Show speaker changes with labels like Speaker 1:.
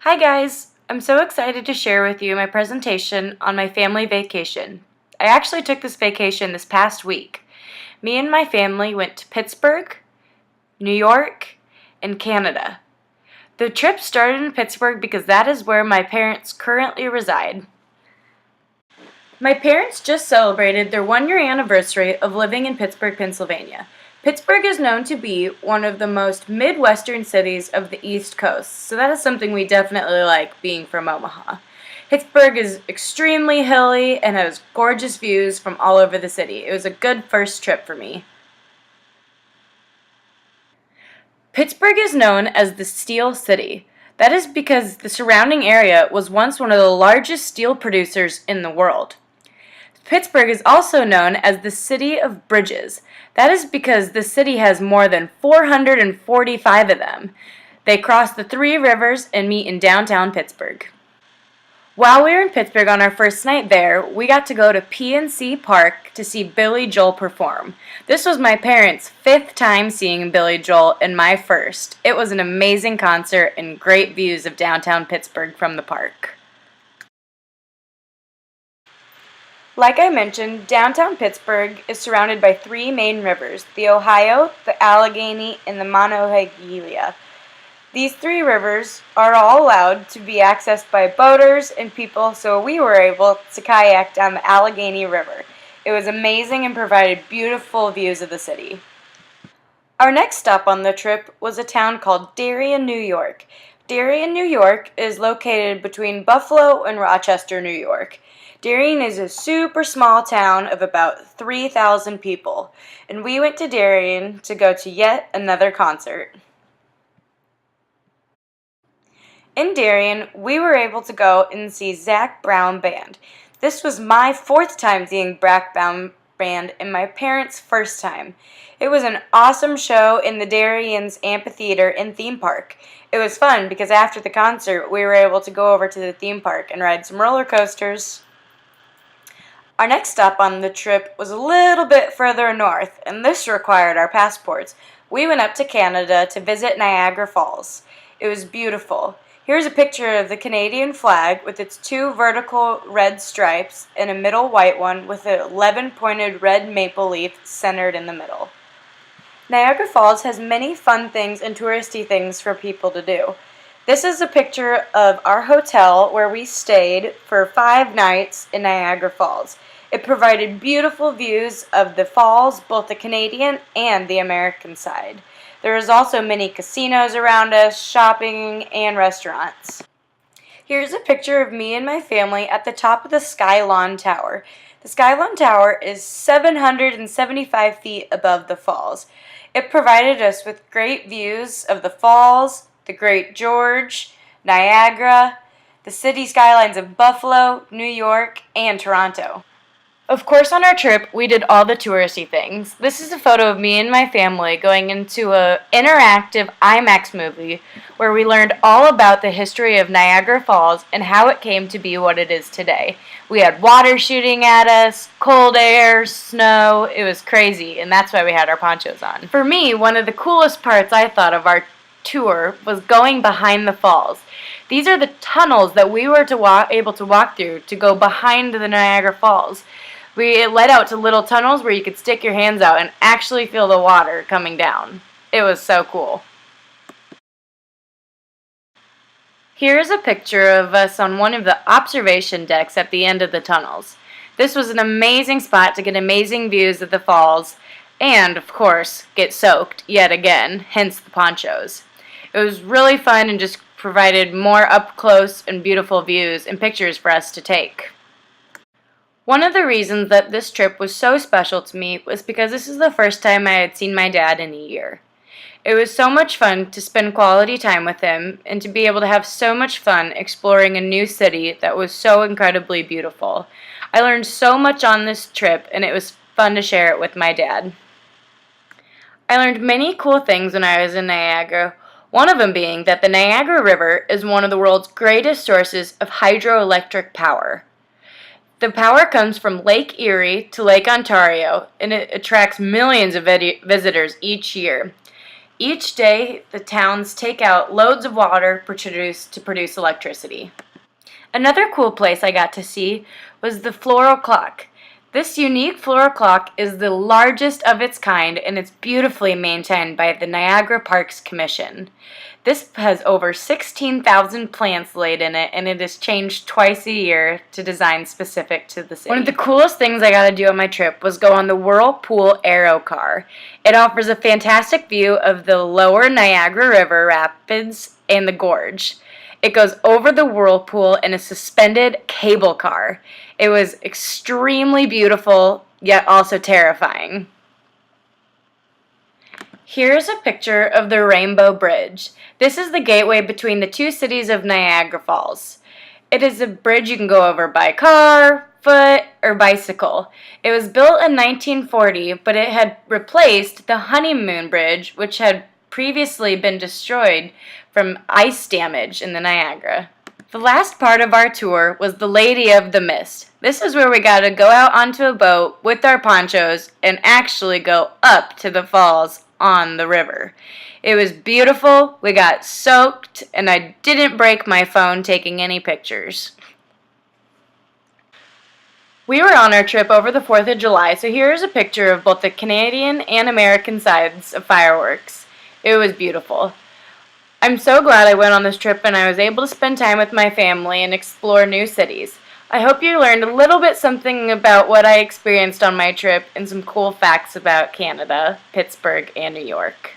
Speaker 1: Hi guys! I'm so excited to share with you my presentation on my family vacation. I actually took this vacation this past week. Me and my family went to Pittsburgh, New York, and Canada. The trip started in Pittsburgh because that is where my parents currently reside. My parents just celebrated their 1-year anniversary of living in Pittsburgh, Pennsylvania. Pittsburgh is known to be one of the most Midwestern cities of the East Coast, so that is something we definitely like being from Omaha. Pittsburgh is extremely hilly and has gorgeous views from all over the city. It was a good first trip for me. Pittsburgh is known as the Steel City. That is because the surrounding area was once one of the largest steel producers in the world. Pittsburgh is also known as the City of Bridges. That is because the city has more than 445 of them. They cross the 3 rivers and meet in downtown Pittsburgh. While we were in Pittsburgh on our first night there, we got to go to PNC Park to see Billy Joel perform. This was my parents' 5th time seeing Billy Joel and my first. It was an amazing concert and great views of downtown Pittsburgh from the park. Like I mentioned, downtown Pittsburgh is surrounded by 3 main rivers, the Ohio, the Allegheny, and the Monongahela. These 3 rivers are all allowed to be accessed by boaters and people, so we were able to kayak down the Allegheny River. It was amazing and provided beautiful views of the city. Our next stop on the trip was a town called Darien, New York. Darien, New York is located between Buffalo and Rochester, New York. Darien is a super small town of about 3,000 people, and we went to Darien to go to yet another concert. In Darien, we were able to go and see Zac Brown Band. This was my 4th time seeing Zac Brown Band and my parents' first time. It was an awesome show in the Darien's amphitheater and theme park. It was fun because after the concert, we were able to go over to the theme park and ride some roller coasters. Our next stop on the trip was a little bit further north, and this required our passports. We went up to Canada to visit Niagara Falls. It was beautiful. Here's a picture of the Canadian flag with its 2 vertical red stripes and a middle white one with an 11-pointed red maple leaf centered in the middle. Niagara Falls has many fun things and touristy things for people to do. This is a picture of our hotel where we stayed for 5 nights in Niagara Falls. It provided beautiful views of the falls, both the Canadian and the American side. There is also many casinos around us, shopping, and restaurants. Here's a picture of me and my family at the top of the Skylon Tower. The Skylon Tower is 775 feet above the falls. It provided us with great views of the falls, the Great George, Niagara, the city skylines of Buffalo, New York, and Toronto. Of course, on our trip, we did all the touristy things. This is a photo of me and my family going into an interactive IMAX movie where we learned all about the history of Niagara Falls and how it came to be what it is today. We had water shooting at us, cold air, snow. It was crazy, and that's why we had our ponchos on. For me, one of the coolest parts I thought of our tour was going behind the falls. These are the tunnels that we were able to walk through to go behind the Niagara Falls. It led out to little tunnels where you could stick your hands out and actually feel the water coming down. It was so cool. Here is a picture of us on one of the observation decks at the end of the tunnels. This was an amazing spot to get amazing views of the falls and, of course, get soaked yet again, hence the ponchos. It was really fun and just provided more up-close and beautiful views and pictures for us to take. One of the reasons that this trip was so special to me was because this is the first time I had seen my dad in a year. It was so much fun to spend quality time with him and to be able to have so much fun exploring a new city that was so incredibly beautiful. I learned so much on this trip and it was fun to share it with my dad. I learned many cool things when I was in Niagara, one of them being that the Niagara River is one of the world's greatest sources of hydroelectric power. The power comes from Lake Erie to Lake Ontario, and it attracts millions of visitors each year. Each day, the towns take out loads of water to produce electricity. Another cool place I got to see was the floral clock. This unique floral clock is the largest of its kind, and it's beautifully maintained by the Niagara Parks Commission. This has over 16,000 plants laid in it, and it is changed twice a year to design specific to the city. One of the coolest things I got to do on my trip was go on the Whirlpool Aero Car. It offers a fantastic view of the lower Niagara River rapids and the gorge. It goes over the whirlpool in a suspended cable car. It was extremely beautiful, yet also terrifying. Here's a picture of the Rainbow Bridge. This is the gateway between the two cities of Niagara Falls. It is a bridge you can go over by car, foot, or bicycle. It was built in 1940, but it had replaced the Honeymoon Bridge, which had previously been destroyed from ice damage in the Niagara. The last part of our tour was the Lady of the Mist. This is where we got to go out onto a boat with our ponchos and actually go up to the falls on the river. It was beautiful, we got soaked, and I didn't break my phone taking any pictures. We were on our trip over the 4th of July, so here is a picture of both the Canadian and American sides of fireworks. It was beautiful. I'm so glad I went on this trip and I was able to spend time with my family and explore new cities. I hope you learned a little bit something about what I experienced on my trip and some cool facts about Canada, Pittsburgh, and New York.